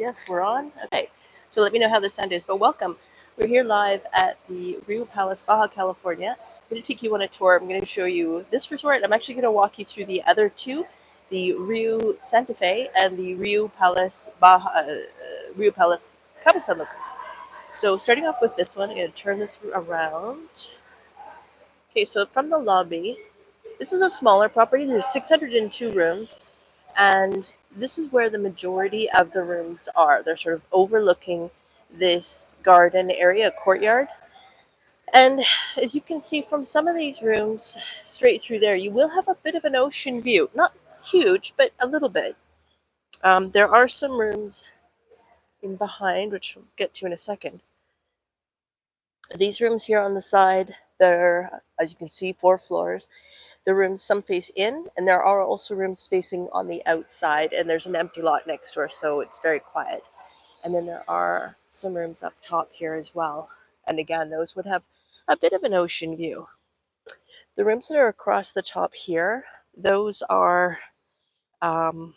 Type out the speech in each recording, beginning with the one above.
Yes, we're on. Okay, so let me know how the sound is. But welcome. We're here live at the Riu Palace, Baja, California. I'm going to take you on a tour. I'm going to show you this resort. I'm actually going to walk you through the other two, the Riu Santa Fe and the Riu Palace, Baja, Riu Palace, Cabo San Lucas. So starting off with this one, I'm going to turn this around. Okay, so from the lobby, this is a smaller property. There's 602 rooms. And this is where the majority of the rooms are. They're sort of overlooking this garden area, courtyard. And as you can see from some of these rooms straight through there, you will have a bit of an ocean view. Not huge, but a little bit. There are some rooms in behind, which we'll get to in a second. These rooms here on the side, they're, as you can see, 4 floors. The rooms, some face in, and there are also rooms facing on the outside, and there's an empty lot next door, so it's very quiet. And then there are some rooms up top here as well. And again, those would have a bit of an ocean view. The rooms that are across the top here, those are the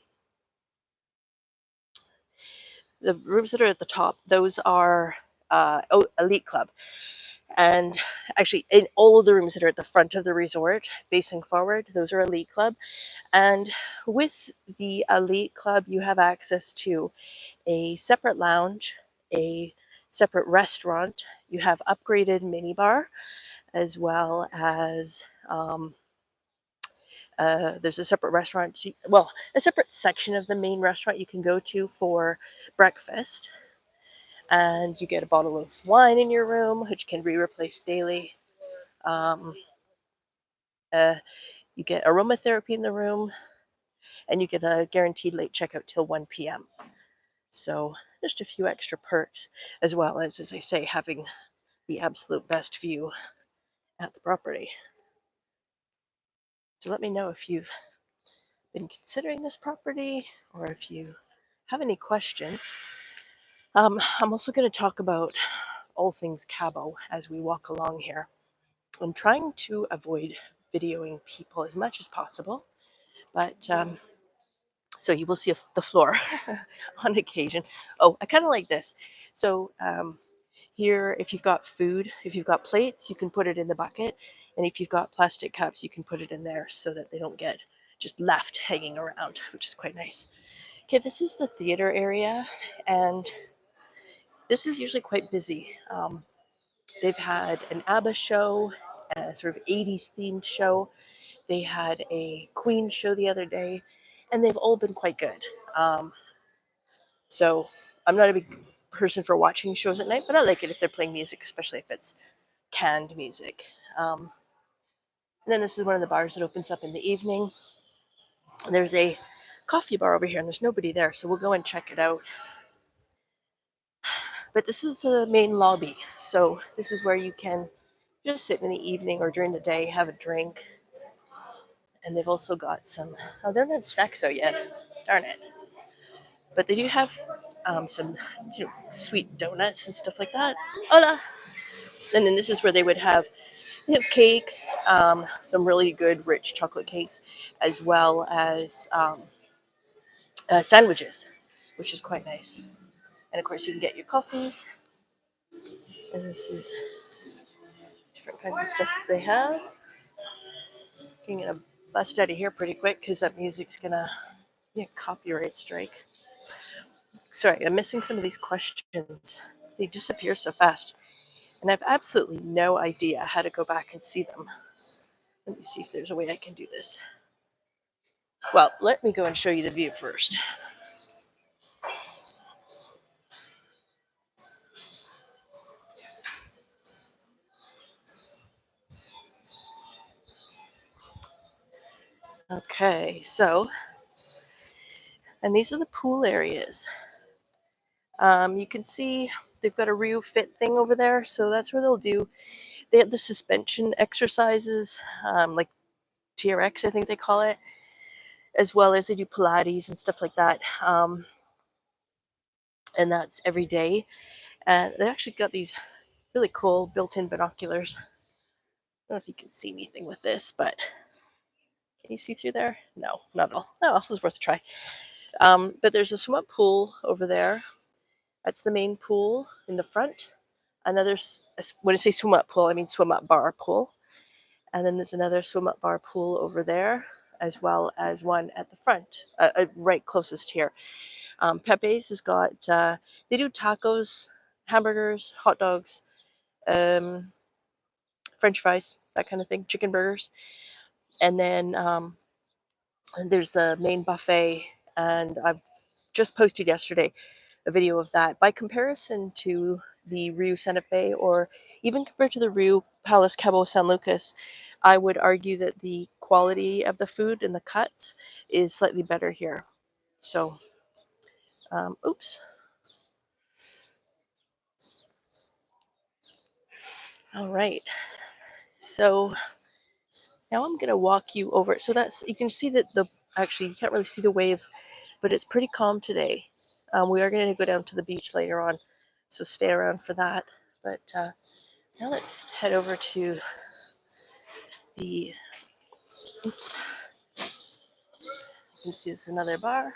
rooms that are at the top, those are elite club. And actually, in all of the rooms that are at the front of the resort, facing forward, those are elite club. And with the elite club, you have access to a separate lounge, a separate restaurant. You have upgraded minibar, as well as there's a separate restaurant, well, a separate section of the main restaurant you can go to for breakfast. And you get a bottle of wine in your room, which can be replaced daily. You get aromatherapy in the room, and you get a guaranteed late checkout till 1 p.m. So just a few extra perks, as well as I say, having the absolute best view at the property. So let me know if you've been considering this property or if you have any questions. I'm also going to talk about all things Cabo as we walk along here. I'm trying to avoid videoing people as much as possible, but so you will see the floor on occasion. Oh, I kind of like this. So here, if you've got food, if you've got plates, you can put it in the bucket. And if you've got plastic cups, you can put it in there so that they don't get just left hanging around, which is quite nice. Okay, this is the theater area, and this is usually quite busy. They've had an ABBA show, a sort of 80s themed show. They had a Queen show the other day, and they've all been quite good. So I'm not a big person for watching shows at night, but I like it if they're playing music, especially if it's canned music. And then this is one of the bars that opens up in the evening. There's a coffee bar over here, and there's nobody there, so we'll go and check it out. But this is the main lobby, so this is where you can just sit in the evening or during the day, have a drink. And they've also got some, oh, they're not snacks out yet, darn it. But they do have some sweet donuts and stuff like that. Hola! And then this is where they would have cakes, some really good rich chocolate cakes, as well as sandwiches, which is quite nice. And of course you can get your coffees. And this is different kinds of stuff that they have. I'm going to bust out of here pretty quick because that music's going to copyright strike. Sorry, I'm missing some of these questions. They disappear so fast. And I have absolutely no idea how to go back and see them. Let me see if there's a way I can do this. Well, let me go and show you the view first. Okay, so, and these are the pool areas. You can see they've got a Riu Fit thing over there, so that's where they have the suspension exercises, like TRX, I think they call it, as well as they do Pilates and stuff like that. And that's every day. And they actually got these really cool built-in binoculars. I don't know if you can see anything with this, but can you see through there? No, not at all. Oh, it was worth a try. But there's a swim pool over there. That's the main pool in the front. Another, when I say swim up pool, I mean swim up bar pool. And then there's another swim up bar pool over there, as well as one at the front, right closest here. Pepe's has got, they do tacos, hamburgers, hot dogs, French fries, that kind of thing, chicken burgers. And then there's the main buffet, and I've just posted yesterday a video of that. By comparison to the Riu Santa Fe, or even compared to the Riu Palace Cabo San Lucas, I would argue that the quality of the food and the cuts is slightly better here. So, oops. All right. So now I'm going to walk you over it. So that's, you can see that actually you can't really see the waves, but it's pretty calm today. We are going to go down to the beach later on, so stay around for that. But now let's head over to the, oops, you can see there's another bar.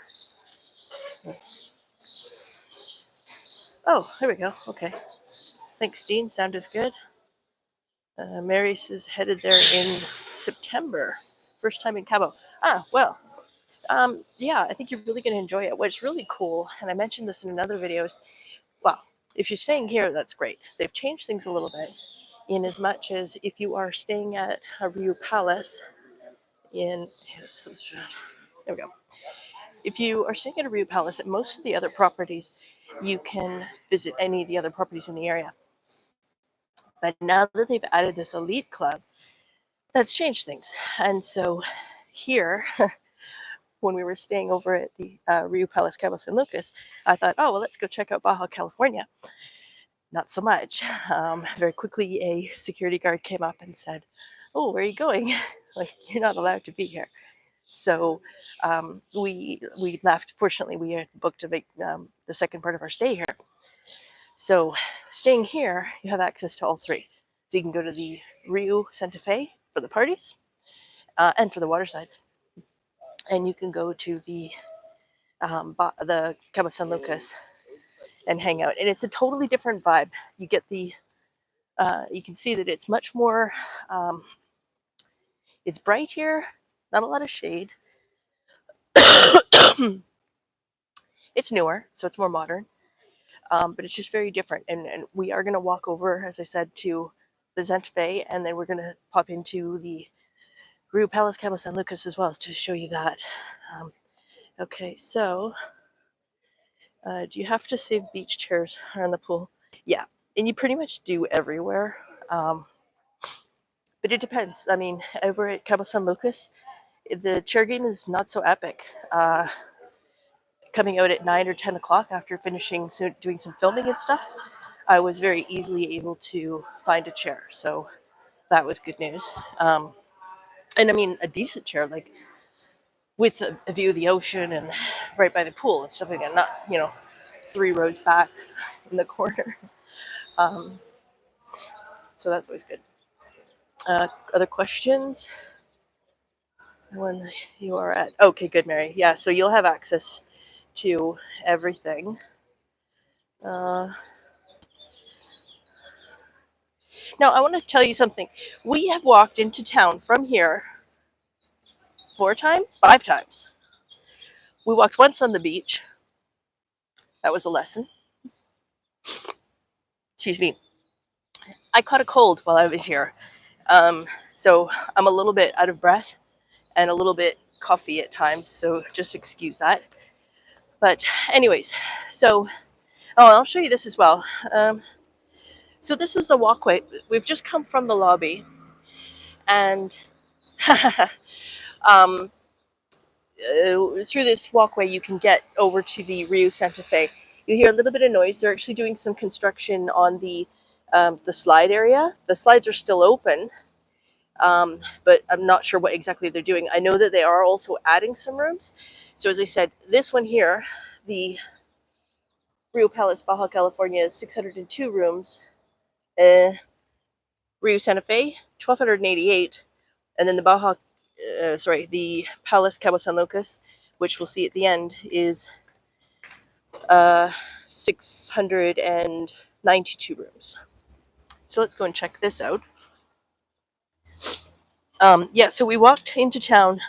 Oh, there we go. Okay. Thanks, Dean. Sound is good. Mary's is headed there in September. First time in Cabo. Well, yeah, I think you're really going to enjoy it. What's really cool, and I mentioned this in another video, is, well, if you're staying here, that's great. They've changed things a little bit, in as much as if you are staying at a Riu Palace in, there we go. If you are staying at a Riu Palace, at most of the other properties, you can visit any of the other properties in the area. But now that they've added this elite club, that's changed things. And so here, when we were staying over at the Riu Palace Cabo San Lucas, I thought, oh, well, let's go check out Baja, California. Not so much. Very quickly, a security guard came up and said, oh, where are you going? Like, you're not allowed to be here. So we left. Fortunately, we had booked to make the second part of our stay here. So staying here, you have access to all three. So you can go to the Riu Santa Fe for the parties and for the watersides. And you can go to the Cabo San Lucas and hang out. And it's a totally different vibe. You get the, you can see that it's much more, it's bright here, not a lot of shade. It's newer, so it's more modern. But it's just very different. And we are going to walk over, as I said, to the Santa Fe, and then we're going to pop into the Riu Palace Cabo San Lucas as well to show you that. Okay, so do you have to save beach chairs around the pool? Yeah, and you pretty much do everywhere. But it depends. I mean, over at Cabo San Lucas, the chair game is not so epic. Coming out at 9 or 10 o'clock after finishing doing some filming and stuff, I was very easily able to find a chair. So that was good news. And I mean, a decent chair, like with a view of the ocean and right by the pool and stuff like that. Not, 3 rows back in the corner. So that's always good. Other questions? When you are at, okay, good, Mary. Yeah, so you'll have access to everything. Now, I want to tell you something. We have walked into town from here 5 times. We walked once on the beach. That was a lesson. Excuse me. I caught a cold while I was here. So I'm a little bit out of breath and a little bit coughy at times, so just excuse that. But anyways, so, I'll show you this as well. So this is the walkway. We've just come from the lobby, and through this walkway you can get over to the Riu Santa Fe. You hear a little bit of noise. They're actually doing some construction on the slide area. The slides are still open, but I'm not sure what exactly they're doing. I know that they are also adding some rooms. So as I said, this one here, the Riu Palace Baja California, is 602 rooms. Riu Santa Fe, 1,288. And then the the Palace Cabo San Lucas, which we'll see at the end, is 692 rooms. So let's go and check this out. Yeah, so we walked into town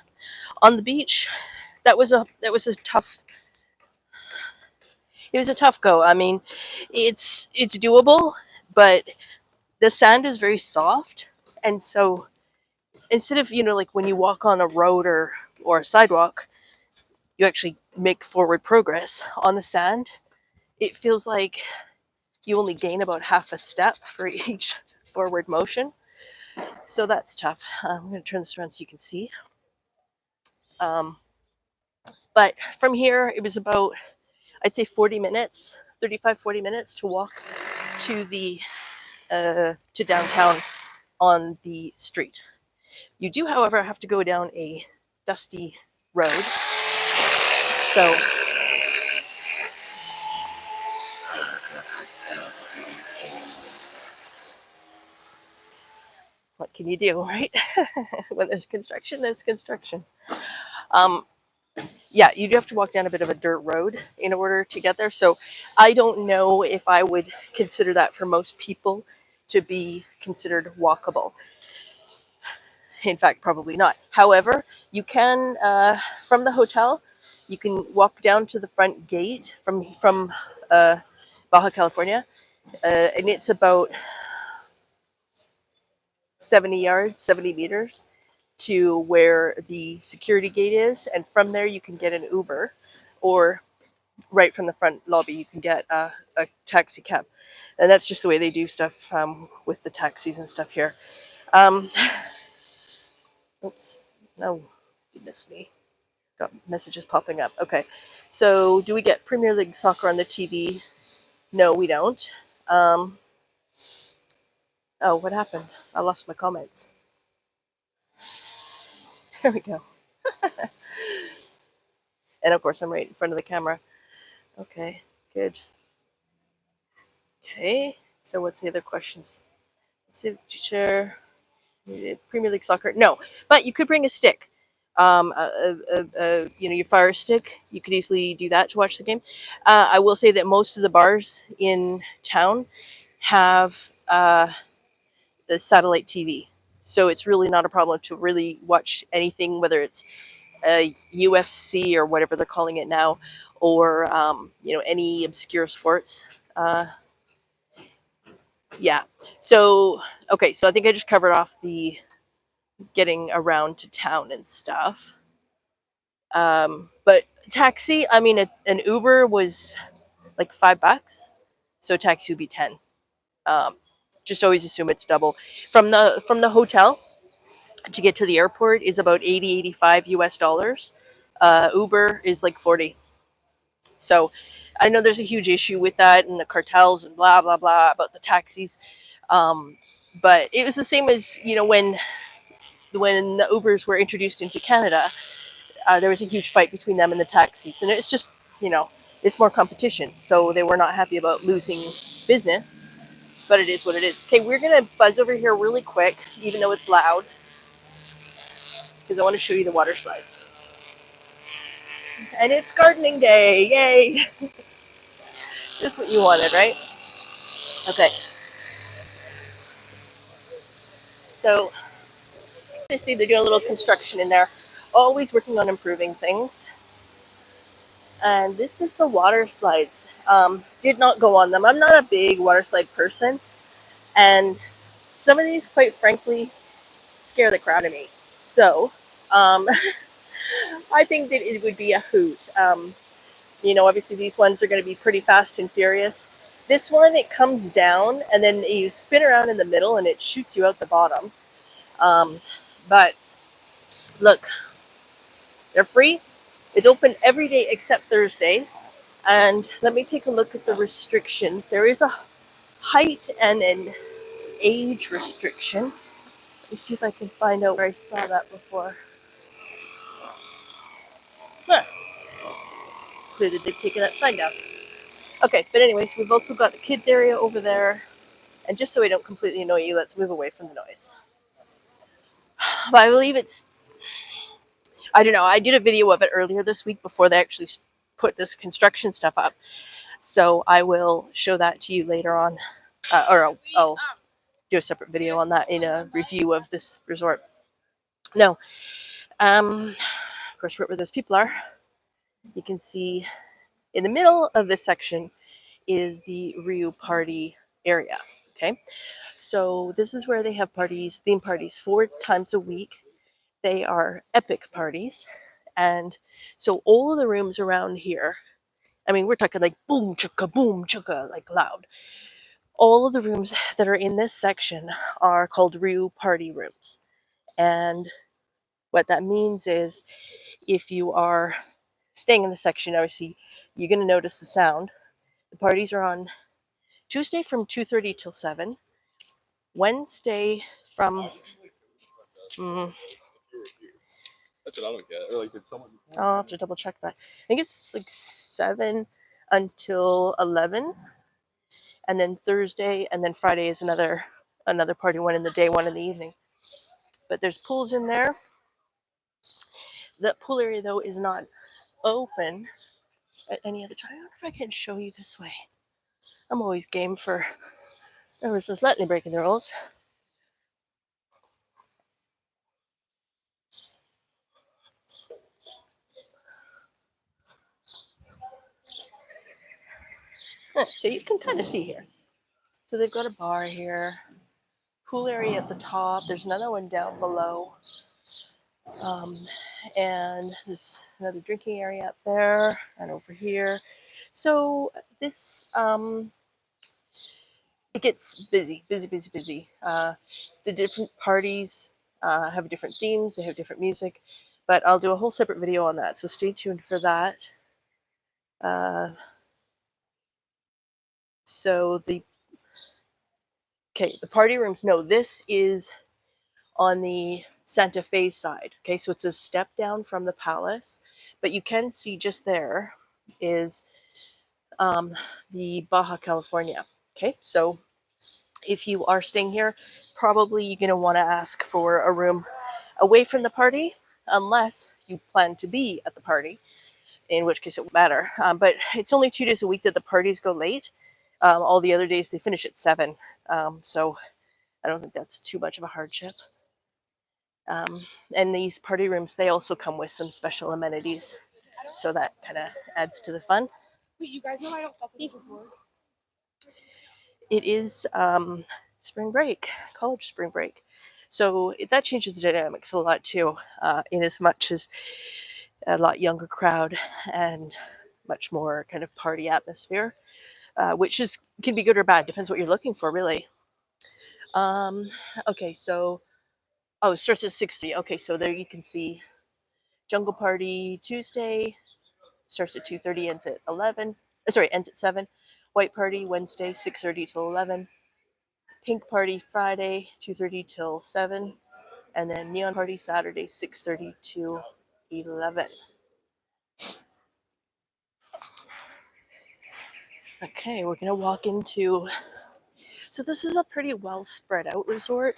on the beach. That was a tough. It was a tough go. I mean, it's doable, but the sand is very soft, and so instead of, like when you walk on a road or a sidewalk, you actually make forward progress on the sand. It feels like you only gain about half a step for each forward motion. So that's tough. I'm going to turn this around so you can see. But from here, it was about, I'd say 40 minutes, 35, 40 minutes to walk to the to downtown on the street. You do, however, have to go down a dusty road. So what can you do, right? When there's construction, there's construction. Yeah, you do have to walk down a bit of a dirt road in order to get there. So I don't know if I would consider that for most people to be considered walkable. In fact, probably not. However, you can, from the hotel, you can walk down to the front gate from Baja, California, and it's about 70 meters to where the security gate is, and from there you can get an Uber, or right from the front lobby you can get a taxi cab, and that's just the way they do stuff with the taxis and stuff here. Oops, no, goodness me, got messages popping up. Okay, so do we get Premier League soccer on the TV? No, we don't. Oh, what happened? I lost my comments. There we go. And of course, I'm right in front of the camera. Okay, good. Okay, so what's the other questions? Share Premier League soccer? No, but you could bring a stick. Your Fire Stick. You could easily do that to watch the game. I will say that most of the bars in town have the satellite TV, so it's really not a problem to really watch anything, whether it's UFC or whatever they're calling it now, or any obscure sports. Yeah. So okay, so I think I just covered off the getting around to town and stuff. But taxi, I mean, an Uber was like $5, so taxi would be 10. Just always assume it's double. From the hotel to get to the airport is about 85 US dollars. Uber is like 40. So I know there's a huge issue with that and the cartels and blah blah blah about the taxis. But it was the same as when the Ubers were introduced into Canada. There was a huge fight between them and the taxis, and it's just it's more competition, so they were not happy about losing business, but it is what it is. Okay, we're gonna buzz over here really quick, even though it's loud, because I want to show you the water slides. And it's gardening day, yay! Just what you wanted, right? Okay, so you see they're doing a little construction in there, always working on improving things. And this is the water slides. Did not go on them. I'm not a big water slide person, and some of these, quite frankly, scare the crowd of me. So I think that it would be a hoot. Obviously these ones are going to be pretty fast and furious. This one, it comes down and then you spin around in the middle and it shoots you out the bottom. But look, they're free. It's open every day except Thursday. And let me take a look at the restrictions. There is a height and an age restriction. Let me see if I can find out where I saw that before. Clearly they've taken that sign down. Okay, but anyways, we've also got the kids area over there. And just so we don't completely annoy you, let's move away from the noise. But I believe I don't know, I did a video of it earlier this week before they actually put this construction stuff up. So I will show that to you later on, or I'll do a separate video on that in a review of this resort. No, of course, right where those people are, you can see in the middle of this section is the Riu party area. Okay, so this is where they have parties, theme parties, 4 times a week. They are epic parties, and so all of the rooms around here, I mean, we're talking like boom chugga, like loud. All of the rooms that are in this section are called Riu party rooms, and what that means is if you are staying in the section, obviously you're going to notice the sound. The parties are on Tuesday from 2:30 till 7, Wednesday from That's what I don't get. Or like, did someone? I'll have to double check that. I think it's like 7 until 11, and then Thursday, and then Friday is another party, one in the day, one in the evening. But there's pools in there. The pool area though is not open at any other time. I wonder if I can show you this way. I'm always game for ever so slightly breaking the rules. So you can kind of see here. So they've got a bar here, pool area at the top. There's another one down below. And there's another drinking area up there and over here. So this, it gets busy. The different parties have different themes. They have different music, but I'll do a whole separate video on that. So stay tuned for that. So the party rooms. No, this is on the Santa Fe side. Okay, so it's a step down from the palace, but you can see just there is the Baja California. Okay, so if you are staying here, probably you're going to want to ask for a room away from the party, unless you plan to be at the party, in which case it won't matter. But it's only 2 days a week that the parties go late. All the other days they finish at 7. So I don't think that's too much of a hardship. And these party rooms, they also come with some special amenities. So that kind of adds to the fun. Wait, you guys know I don't fuck with this board. It is spring break, college spring break. So that changes the dynamics a lot too, in as much as a lot younger crowd and much more kind of party atmosphere, which can be good or bad, depends what you're looking for, really. Okay, so it starts at 6:30. Okay, so there you can see Jungle Party Tuesday starts at 2:30, ends at 11. Ends at 7. White Party Wednesday 6:30 till 11. Pink Party Friday 2:30 till 7, and then Neon Party Saturday 6:30 to 11. Okay, we're gonna walk into. So this is a pretty well spread out resort.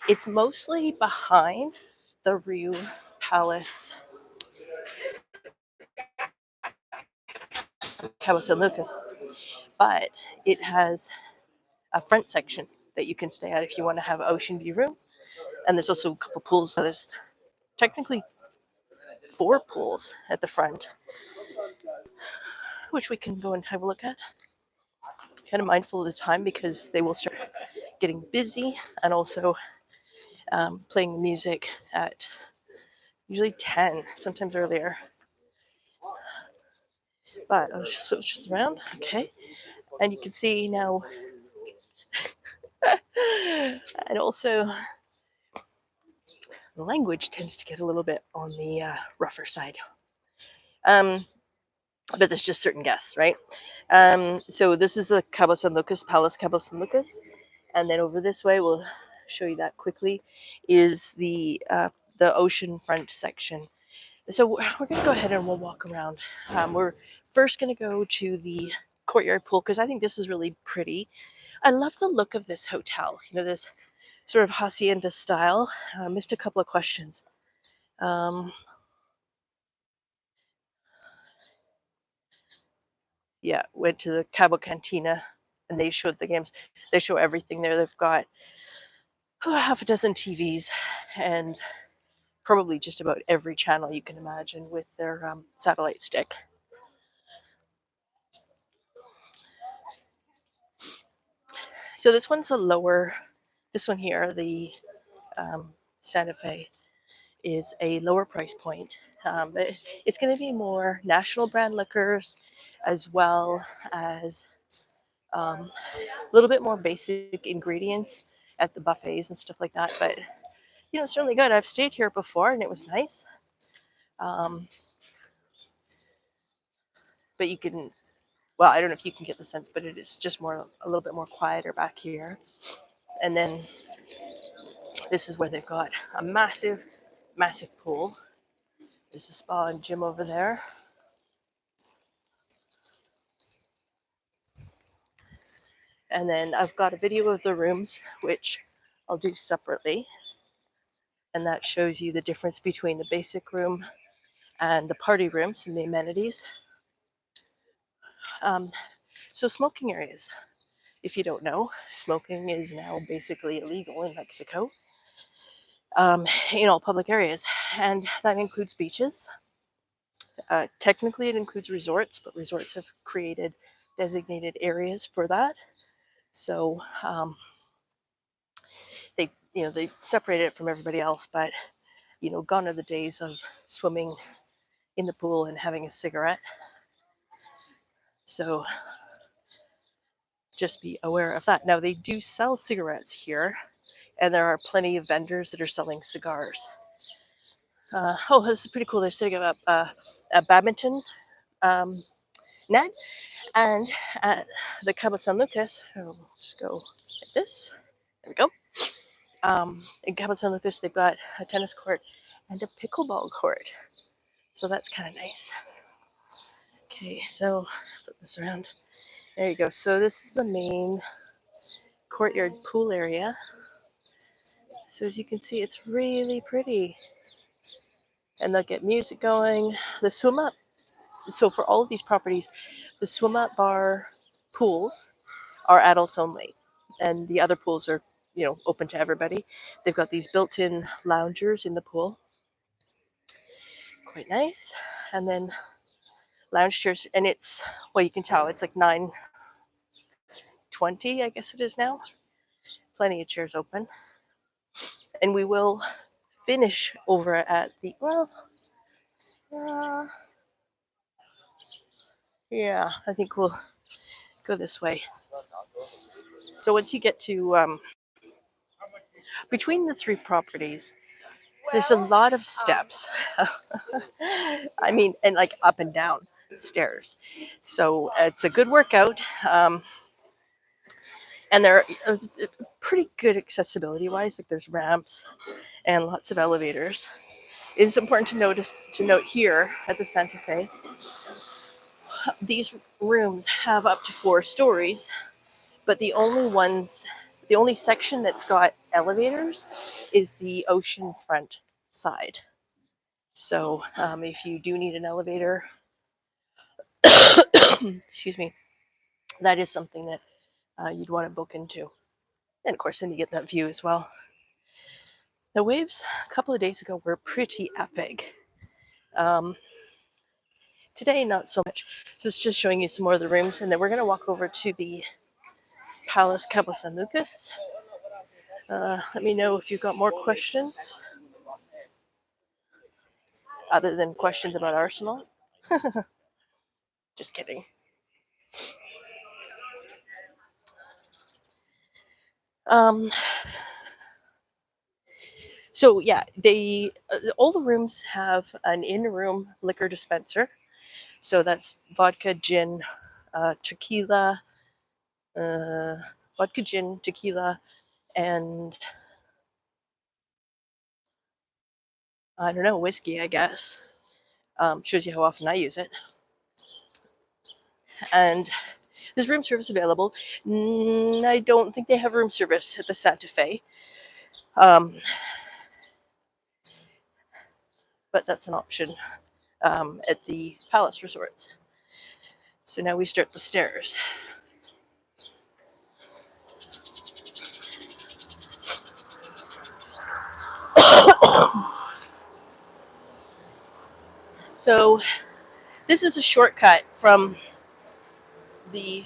It's mostly behind the Riu Palace, Cabo San Lucas, but it has a front section that you can stay at if you want to have an ocean view room. And there's also a couple pools. So there's technically 4 pools at the front, which we can go and have a look at. Kind of mindful of the time because they will start getting busy, and also playing music at usually 10, sometimes earlier. But I'll just switch this around. Okay, and you can see now. And also, the language tends to get a little bit on the rougher side. But there's just certain guests, right? So this is the Cabo San Lucas, Palace Cabo San Lucas. And then over this way, we'll show you that quickly, is the ocean front section. So we're going to go ahead and we'll walk around. We're first going to go to the courtyard pool because I think this is really pretty. I love the look of this hotel. You know, this sort of hacienda style. I missed a couple of questions. yeah, went to the Cabo Cantina, and they showed the games. They show everything there. They've got half a dozen TVs and probably just about every channel you can imagine with their satellite stick. So this one's a lower, this one here, the Santa Fe, is a lower price point. It's going to be more national brand liquors, as well as a little bit more basic ingredients at the buffets and stuff like that. But you know, it's certainly good. I've stayed here before and it was nice. But you can, well, I don't know if you can get the sense, but it is just more, a little bit more quieter back here. And then this is where they've got a massive, massive pool. There's a spa and gym over there. And then I've got a video of the rooms, which I'll do separately. And that shows you the difference between the basic room and the party rooms and the amenities. So smoking areas. If you don't know, smoking is now basically illegal in Mexico, in all public areas. And that includes beaches. Technically, it includes resorts, but resorts have created designated areas for that. So they separated it from everybody else, but gone are the days of swimming in the pool and having a cigarette. So just be aware of that. Now, they do sell cigarettes here, and there are plenty of vendors that are selling cigars. Oh, this is pretty cool. They're setting up a badminton net, and at the Cabo San Lucas, we'll just go like this. There we go. In Cabo San Lucas, they've got a tennis court and a pickleball court. So that's kind of nice. Okay, so flip this around. There you go. So this is the main courtyard pool area. So as you can see, it's really pretty. And they'll get music going. The swim up. So for all of these properties, the swim up bar pools are adults only. And the other pools are, open to everybody. They've got these built-in loungers in the pool. Quite nice. And then lounge chairs, and it's, well, you can tell it's like 9:20, I guess it is now. Plenty of chairs open. And we will finish over at the, yeah, I think we'll go this way. So once you get to, between the three properties, there's a lot of steps. I mean, and like up and down stairs. So it's a good workout. And they're pretty good accessibility wise. Like there's ramps and lots of elevators. It is important to note here at the Santa Fe, these rooms have up to 4 stories, but the only section that's got elevators is the ocean front side. So if you do need an elevator, excuse me, that is something that you'd want to book into. And of course, then you get that view as well. The waves a couple of days ago were pretty epic. Today, not so much. So it's just showing you some more of the rooms, and then we're going to walk over to the Palace Cabo San Lucas. Let me know if you've got more questions, other than questions about Arsenal. Just kidding. So yeah, all the rooms have an in-room liquor dispenser. So that's vodka, gin, tequila, vodka, gin, tequila, and I don't know, whiskey, I guess. Shows you how often I use it. And there's room service available. I don't think they have room service at the Santa Fe. But that's an option at the Palace Resorts. So now we start the stairs. So this is a shortcut from the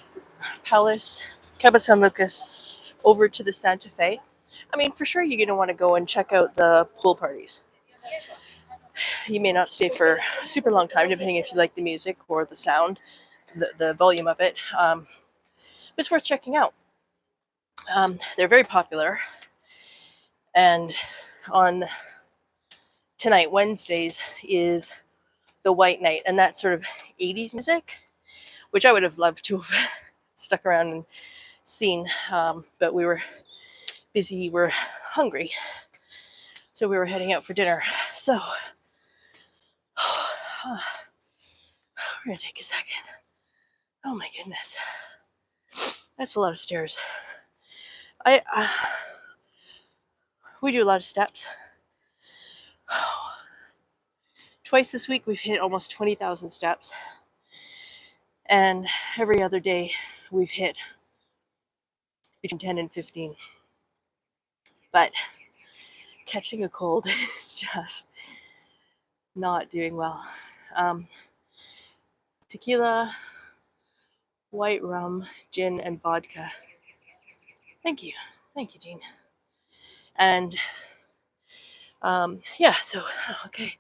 Palace Cabo San Lucas over to the Santa Fe. I mean, for sure you're going to want to go and check out the pool parties. You may not stay for a super long time, depending if you like the music or the sound, the volume of it. But it's worth checking out. They're very popular. And on tonight, Wednesdays, is the White Night, and that's sort of 80s music, which I would have loved to have stuck around and seen, but we were busy, we're hungry, so we were heading out for dinner. So we're gonna take a second. Oh my goodness, that's a lot of stairs. We do a lot of steps. Twice this week we've hit almost 20,000 steps, and every other day we've hit between 10 and 15. But catching a cold is just not doing well. Tequila, white rum, gin, and vodka. Thank you, Jean. And yeah, so okay,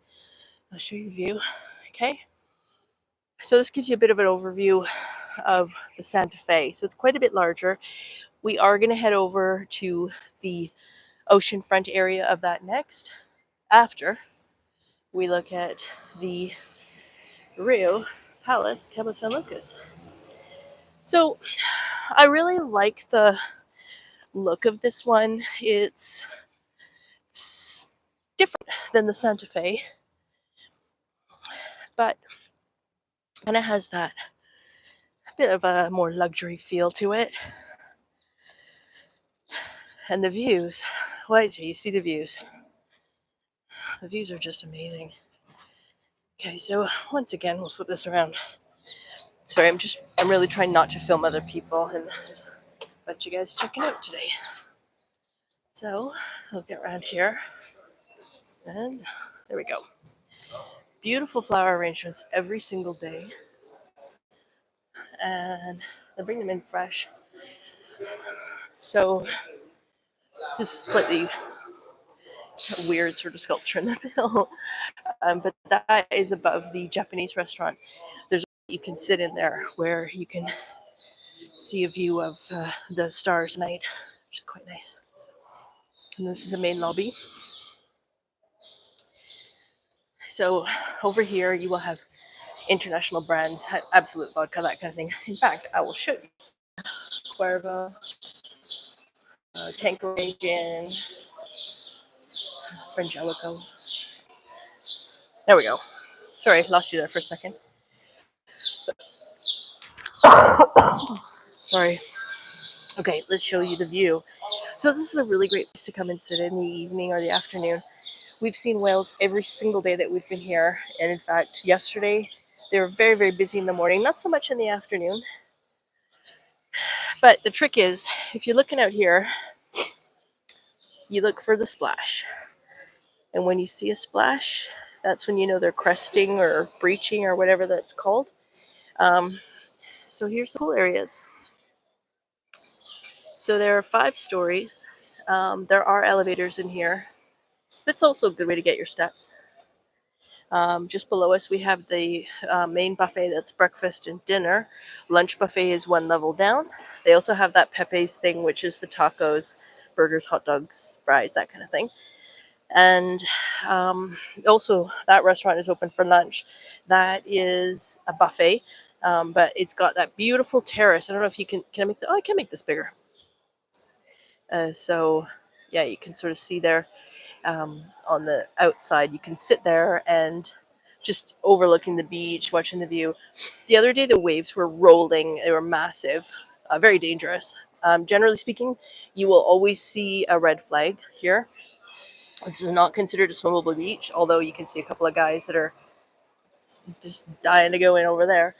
I'll show you the view. Okay, so this gives you a bit of an overview of the Santa Fe. So it's quite a bit larger. We are going to head over to the oceanfront area of that next, after we look at the Riu Palace Cabo San Lucas. So I really like the look of this one. It's different than the Santa Fe, but kind of has that bit of a more luxury feel to it. And the views, wait till you see the views. The views are just amazing. Okay, so once again, we'll flip this around. Sorry, I'm really trying not to film other people, and there's a bunch of guys checking out today. So I'll get around here, and there we go. Beautiful flower arrangements every single day, and they bring them in fresh. So this is slightly weird sort of sculpture in the middle, but that is above the Japanese restaurant. There's you can sit in there where you can see a view of the stars at night, which is quite nice. And this is the main lobby. So over here you will have international brands, Absolute Vodka, that kind of thing. In fact, I will show you. Cuervo, Tanqueray Gin, Frangelico. There we go. Sorry, lost you there for a second. Sorry. Okay, let's show you the view. So this is a really great place to come and sit in the evening or the afternoon. We've seen whales every single day that we've been here. And in fact, yesterday, they were very, very busy in the morning, not so much in the afternoon. But the trick is, if you're looking out here, you look for the splash. And when you see a splash, that's when you know they're cresting or breaching or whatever that's called. So here's the pool areas. So there are 5 stories. There are elevators in here. It's also a good way to get your steps. Just below us, we have the main buffet. That's breakfast and dinner. Lunch buffet is 1 level down. They also have that Pepe's thing, which is the tacos, burgers, hot dogs, fries, that kind of thing. And also, that restaurant is open for lunch. That is a buffet, but it's got that beautiful terrace. I don't know if you can I make I can make this bigger. So yeah, you can sort of see there on the outside. You can sit there and just overlooking the beach, watching the view. The other day, the waves were rolling. They were massive, very dangerous. Generally speaking, you will always see a red flag here. This is not considered a swimmable beach, although you can see a couple of guys that are just dying to go in over there.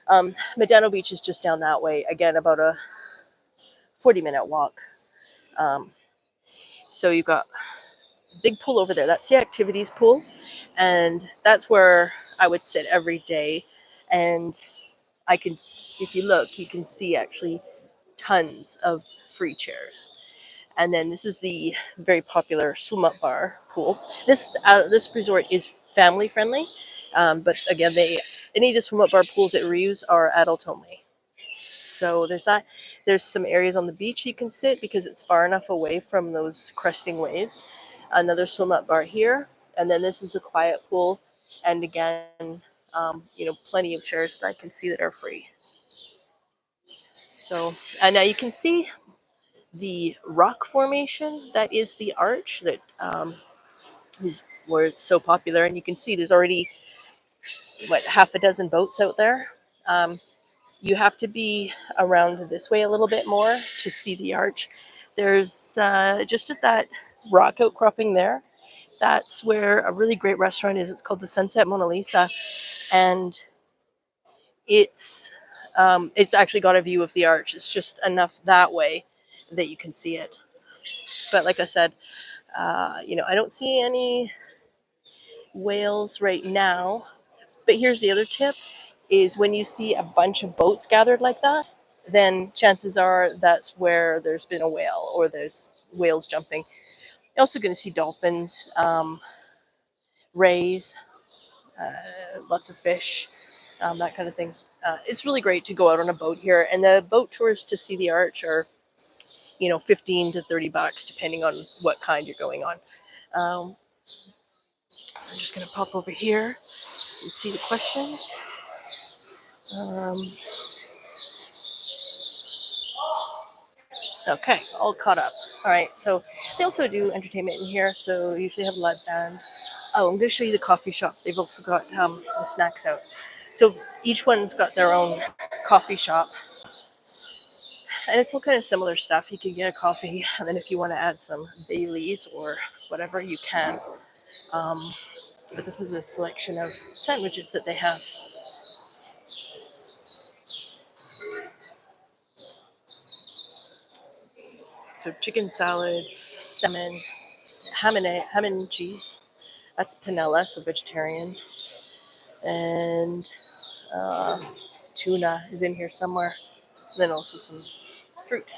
Medano Beach is just down that way. Again, about a 40-minute walk. So you've got a big pool over there. That's the activities pool. And that's where I would sit every day. And I can, if you look, you can see actually tons of free chairs. And then this is the very popular swim up bar pool. This resort is family friendly, but again, any of the swim up bar pools at Riu's are adult only. So there's that. There's some areas on the beach you can sit because it's far enough away from those cresting waves. Another swim up bar here, and then this is the quiet pool. And again, plenty of chairs that I can see that are free. So, and now you can see the rock formation that is the arch that is where it's so popular. And you can see there's already half a dozen boats out there. You have to be around this way a little bit more to see the arch. There's just at that rock outcropping there, that's where a really great restaurant is. It's called the Sunset Mona Lisa, and it's actually got a view of the arch. It's just enough that way that you can see it. But like I said, I don't see any whales right now. But here's the other tip, is when you see a bunch of boats gathered like that, then chances are that's where there's been a whale or there's whales jumping. You're also going to see dolphins, rays, lots of fish, that kind of thing. It's really great to go out on a boat here. And the boat tours to see the arch are, $15 to $30, depending on what kind you're going on. I'm just going to pop over here and see the questions. Okay, all caught up. All right, so they also do entertainment in here. So they usually have a live band. Oh, I'm going to show you the coffee shop. They've also got the snacks out. So each one's got their own coffee shop. And it's all kind of similar stuff. You can get a coffee, and then if you want to add some Baileys or whatever, you can. But this is a selection of sandwiches that they have. So chicken salad, salmon, ham and cheese. That's panella, so vegetarian. And tuna is in here somewhere. And then also some fruit.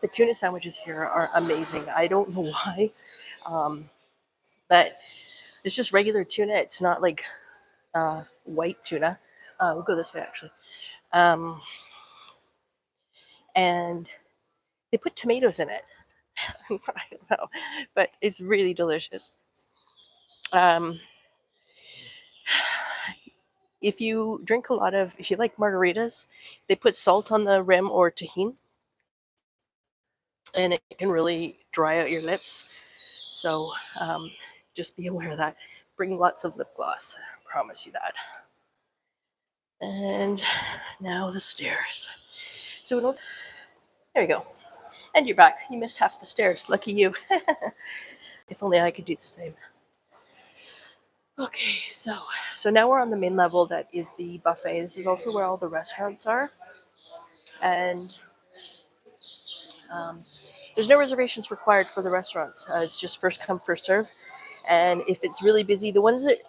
The tuna sandwiches here are amazing. I don't know why, but it's just regular tuna. It's not like white tuna. We'll go this way, actually. And they put tomatoes in it. I don't know, but it's really delicious. If you like margaritas, they put salt on the rim or tahini, and it can really dry out your lips. So just be aware of that. Bring lots of lip gloss. I promise you that. And now the stairs. So there you go. And you're back. You missed half the stairs. Lucky you. If only I could do the same. Okay, so now we're on the main level. That is the buffet. This is also where all the restaurants are. And there's no reservations required for the restaurants. It's just first come, first serve. And if it's really busy, the ones that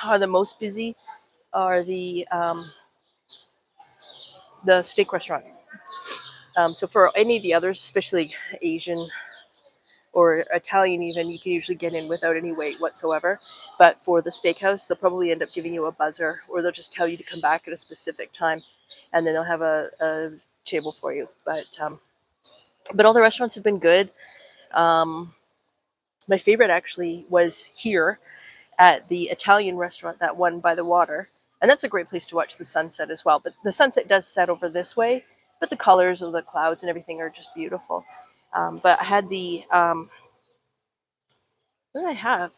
are the most busy are the steak restaurant. So for any of the others, especially Asian or Italian even, you can usually get in without any wait whatsoever. But for the steakhouse, they'll probably end up giving you a buzzer, or they'll just tell you to come back at a specific time, and then they'll have a table for you. But all the restaurants have been good. My favorite actually was here at the Italian restaurant, that one by the water. And that's a great place to watch the sunset as well. But the sunset does set over this way, but the colors of the clouds and everything are just beautiful. But I had the, what did I have?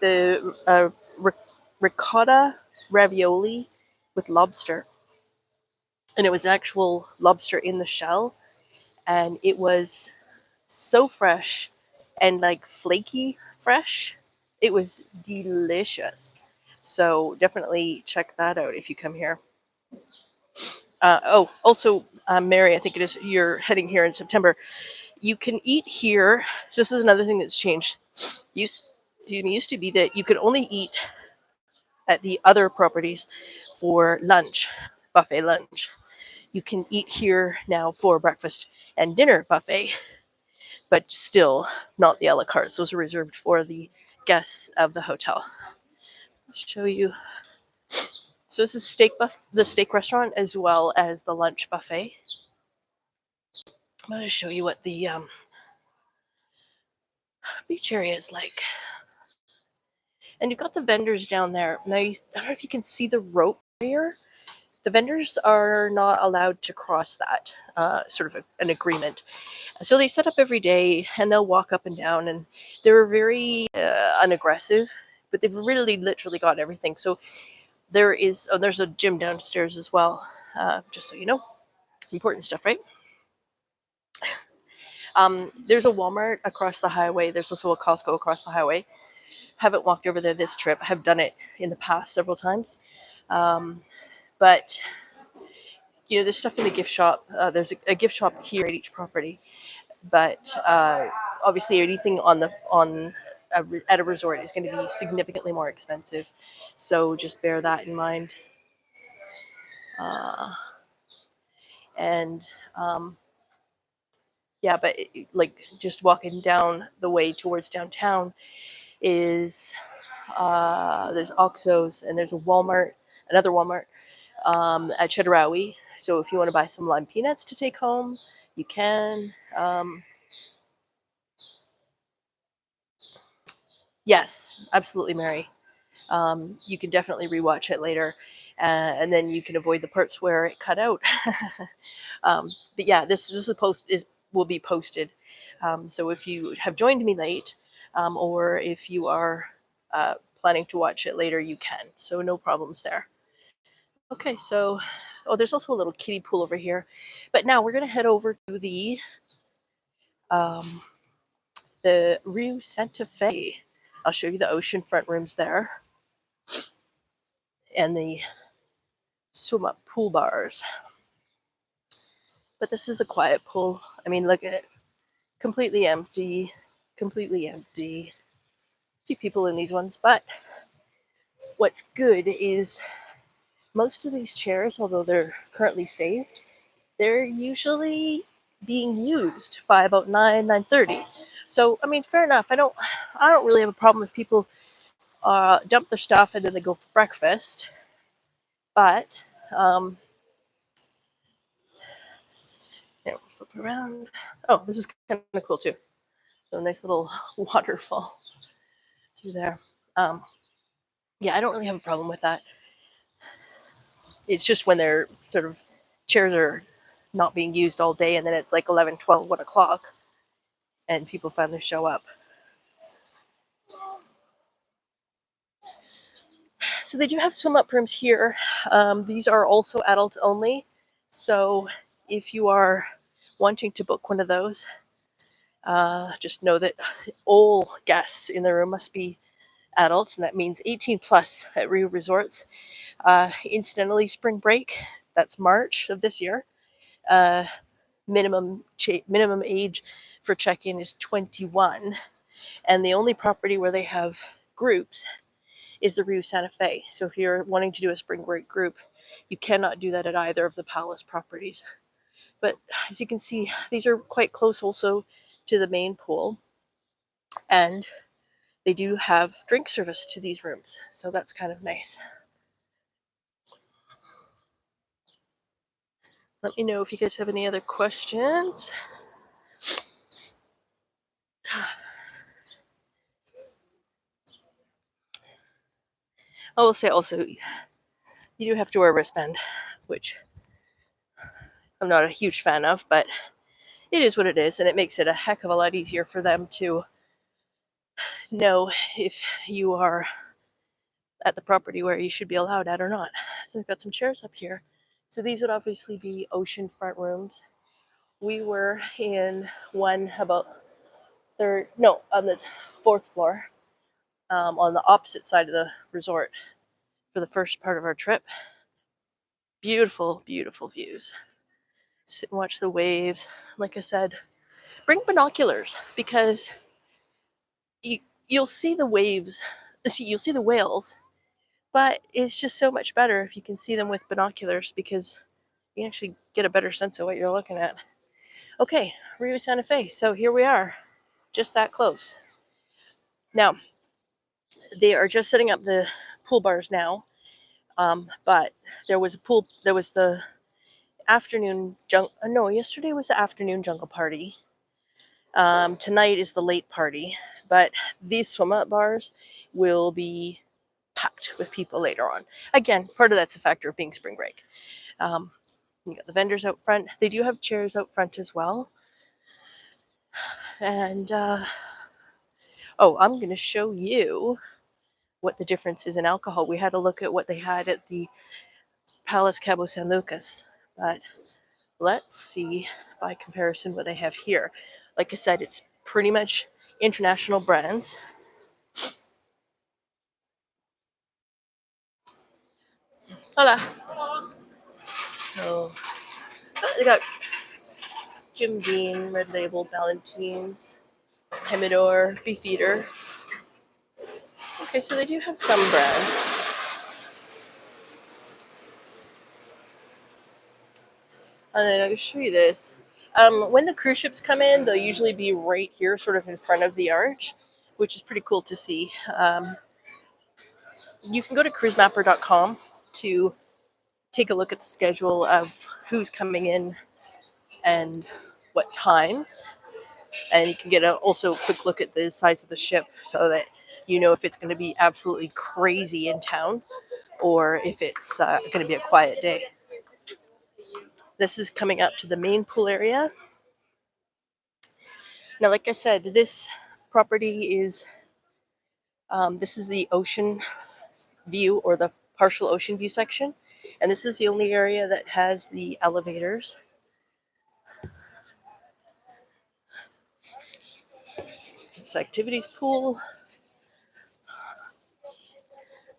The ricotta ravioli with lobster. And it was actual lobster in the shell. And it was so fresh and like flaky fresh. It was delicious. So definitely check that out if you come here. Oh, also, Mary, I think it is, you're heading here in September. You can eat here. So this is another thing that's changed. Used to be that you could only eat at the other properties for lunch, buffet lunch. You can eat here now for breakfast and dinner buffet, but still not the a la carte. Those are reserved for the guests of the hotel. I'll show you. So this is the steak restaurant as well as the lunch buffet. I'm going to show you what the beach area is like. And you've got the vendors down there. Now, I don't know if you can see the rope here. The vendors are not allowed to cross that, sort of an agreement. So they set up every day and they'll walk up and down, and they're very unaggressive, but they've really literally got everything. So there's a gym downstairs as well, just so you know. Important stuff, right? There's a Walmart across the highway. There's also a Costco across the highway. Haven't walked over there this trip. I have done it in the past several times. But there's stuff in the gift shop. There's a gift shop here at each property. But obviously anything at a resort is going to be significantly more expensive. So just bear that in mind. Yeah, but like just walking down the way towards downtown is there's Oxo's and there's another Walmart at Chedraui. So if you want to buy some lime peanuts to take home, you can. Yes, absolutely, Mary. You can definitely rewatch it later, and then you can avoid the parts where it cut out. But yeah, this will be posted. So if you have joined me late, or if you are planning to watch it later, you can. So no problems there. Okay, so there's also a little kiddie pool over here. But now we're gonna head over to the Riu Santa Fe. I'll show you the oceanfront rooms there and the swim up pool bars. But this is a quiet pool. I mean, look at it. Completely empty. Completely empty. A few people in these ones, but what's good is most of these chairs, although they're currently saved, they're usually being used by about 9:30. So I mean, fair enough. I don't really have a problem if people dump their stuff and then they go for breakfast. But flip around. Oh, this is kind of cool too. So a nice little waterfall through there. Yeah, I don't really have a problem with that. It's just when they're sort of chairs are not being used all day and then it's like 11, 12, 1 o'clock and people finally show up. So they do have swim up rooms here. These are also adult only. So if you are wanting to book one of those, just know that all guests in the room must be adults, and that means 18 plus at Riu Resorts. Incidentally, spring break, that's March of this year. Minimum age for check-in is 21, and the only property where they have groups is the Riu Santa Fe. So if you're wanting to do a spring break group, you cannot do that at either of the palace properties. But as you can see, these are quite close also to the main pool, and they do have drink service to these rooms, so that's kind of nice. Let me know if you guys have any other questions. I will say also, you do have to wear a wristband, which I'm not a huge fan of, but it is what it is, and it makes it a heck of a lot easier for them to know if you are at the property where you should be allowed at or not. So they've got some chairs up here. So these would obviously be oceanfront rooms. We were in one about on the 4th floor. on the opposite side of the resort for the first part of our trip. Beautiful, beautiful views. Sit and watch the waves. Like I said, bring binoculars because you'll see the waves, you'll see the whales, but it's just so much better if you can see them with binoculars because you actually get a better sense of what you're looking at. Okay, Riu Santa Fe. So here we are, just that close. Now, they are just setting up the pool bars now, but there was the afternoon yesterday was the afternoon jungle party. Tonight is the late party, but these swim-up bars will be packed with people later on. Again, part of that's a factor of being spring break. You got the vendors out front. They do have chairs out front as well. And I'm going to show you what the difference is in alcohol. We had a look at what they had at the Palace Cabo San Lucas, but let's see by comparison what they have here. Like I said, it's pretty much international brands. Hola. So they got Jim Beam, Red Label, Ballantines, Hemidor, Beefeater. Okay, so they do have some brands. And then I'm going to show you this. When the cruise ships come in, they'll usually be right here, sort of in front of the arch, which is pretty cool to see. You can go to cruisemapper.com to take a look at the schedule of who's coming in and what times. And you can get also a quick look at the size of the ship so that you know if it's going to be absolutely crazy in town or if it's going to be a quiet day. This is coming up to the main pool area. Now, like I said, this property is, this is the ocean view or the partial ocean view section. And this is the only area that has the elevators. This activities pool.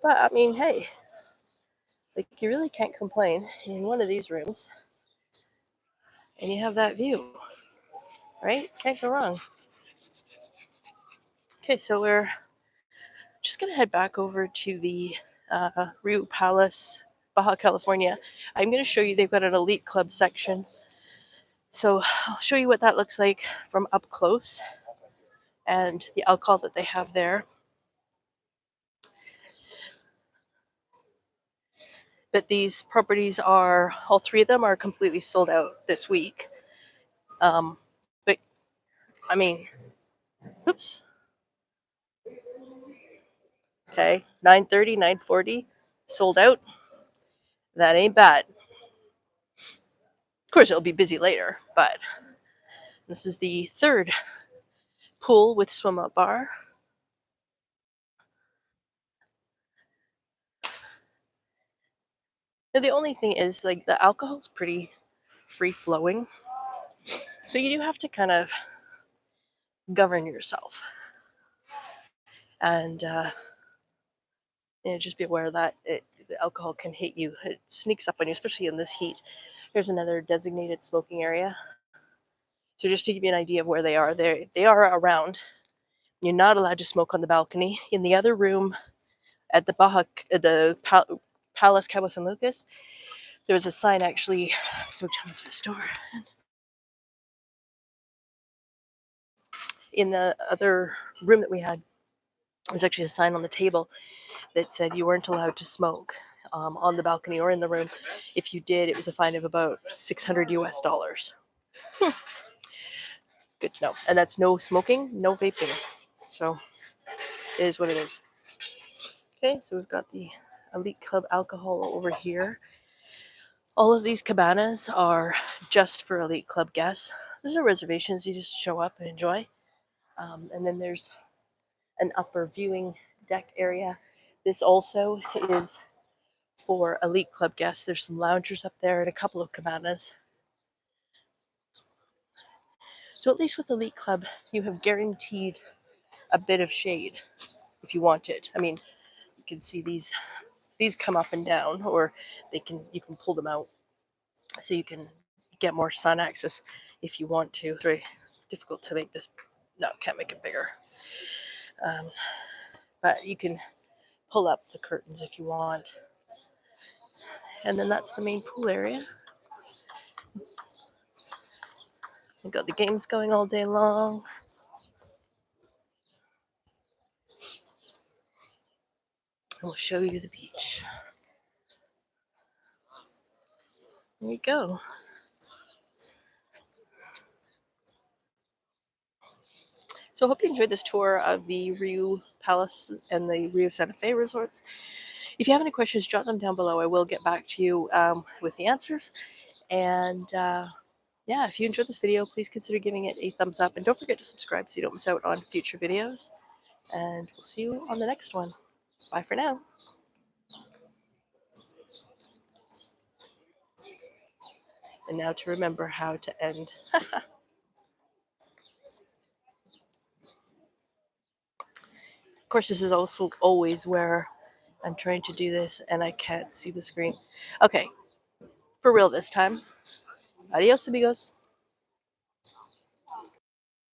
But I mean, hey, like you really can't complain in one of these rooms. And you have that view, right? Can't go wrong. Okay, so we're just going to head back over to the Riu Palace, Baja, California. I'm going to show you, they've got an elite club section. So I'll show you what that looks like from up close and the alcohol that they have there. But these properties are, all three of them are completely sold out this week. But I mean, oops. Okay, 9:30, 9:40, sold out. That ain't bad. Of course, it'll be busy later, but this is the third pool with swim-up bar. Now, the only thing is, like, the alcohol's pretty free-flowing, so you do have to kind of govern yourself. And just be aware that the alcohol can hit you. It sneaks up on you, especially in this heat. Here's another designated smoking area. So just to give you an idea of where they are, they are around. You're not allowed to smoke on the balcony. In the other room at the Baja, Palace Cabo San Lucas, there was a sign actually. So we're coming to the store. In the other room that we had, there was actually a sign on the table that said you weren't allowed to smoke on the balcony or in the room. If you did, it was a fine of about $600 US. Good to know. And that's no smoking, no vaping. So it is what it is. Okay, so we've got the Elite Club alcohol over here. All of these cabanas are just for Elite Club guests. There's no reservations. You just show up and enjoy. And then there's an upper viewing deck area. This also is for Elite Club guests. There's some loungers up there and a couple of cabanas. So at least with Elite Club, you have guaranteed a bit of shade. if you want it. I mean, you can see these come up and down, or you can pull them out so you can get more sun access if you want to. It's very difficult to make this. No, can't make it bigger. But you can pull up the curtains if you want. And then that's the main pool area. We've got the games going all day long. And we'll show you the beach. There you go. So I hope you enjoyed this tour of the Riu Palace and the Riu Santa Fe resorts. If you have any questions, jot them down below. I will get back to you with the answers. And yeah, if you enjoyed this video, please consider giving it a thumbs up. And don't forget to subscribe so you don't miss out on future videos. And we'll see you on the next one. Bye for now. And now to remember how to end. Of course, this is also always where I'm trying to do this and I can't see the screen. Okay, for real this time. Adios, amigos.